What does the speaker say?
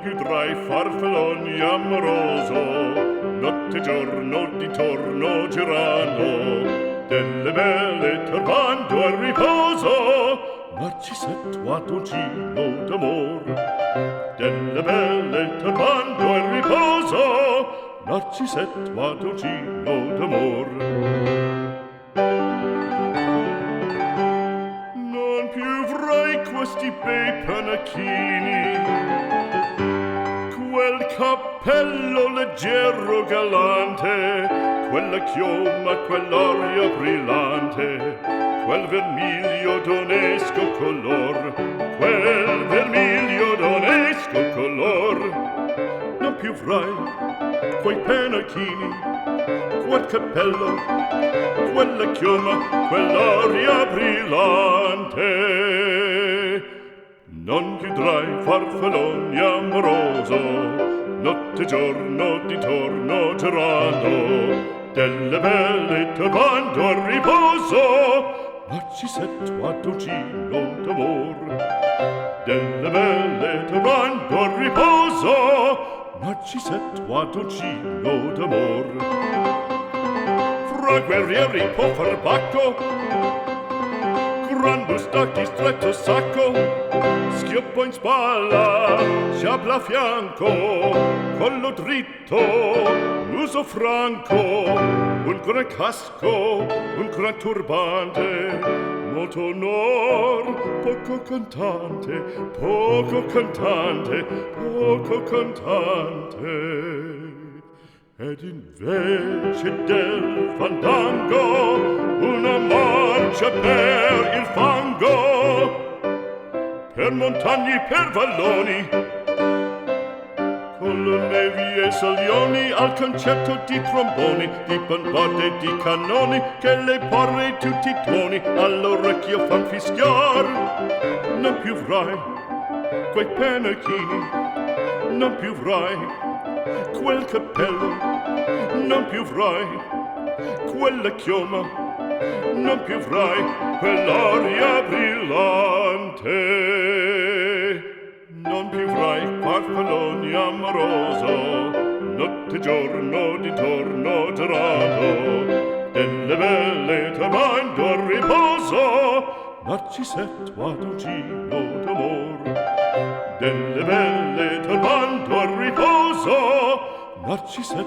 più tra i farfalloni amoroso, notte e giorno di torno girando, delle belle turbando al riposo, Narcisetto a dolcino d'amor. Delle belle turbando al riposo, Narcisetto a dolcino d'amor. Non più avrai questi bei panacchini, quel cappello leggero galante, quella chioma, quell'aria brillante, quel vermiglio d'onesco color, quel vermiglio d'onesco color. Non più avrai quei pennacchini, quel cappello, quella chioma, quell'aria brillante. Non più tra i farfalloni amoroso, notte e giorno di torno girando, delle belle turbando al riposo, Narcisetto a dolcino d'amor. Delle belle turbando al riposo, Narcisetto a dolcino d'amor. Fra guerrieri può far bacco, gran bustacchi stretto sacco, schioppo in spalla, sciabla a fianco, collo dritto, muso franco, un gran casco, un gran turbante, molto onor, poco cantante, poco cantante, poco cantante. Ed invece del fandango una marcia per il fango, per montagne, per valloni, con le nevi e salioni, al concerto di tromboni, di bombarde e di cannoni, che le porre tutti i tuoni all'orecchio fan fischiar. Non più avrai quei pennacchini, non più avrai quel cappello, non più avrai quella chioma, non più avrai quell'aria brillante. Non più avrai farfalloni amoroso, notte e giorno di torno girando, delle belle turbando al riposo, Narcisetto a dolcino d'amor. Delle belle turbando al riposo, Narcisetto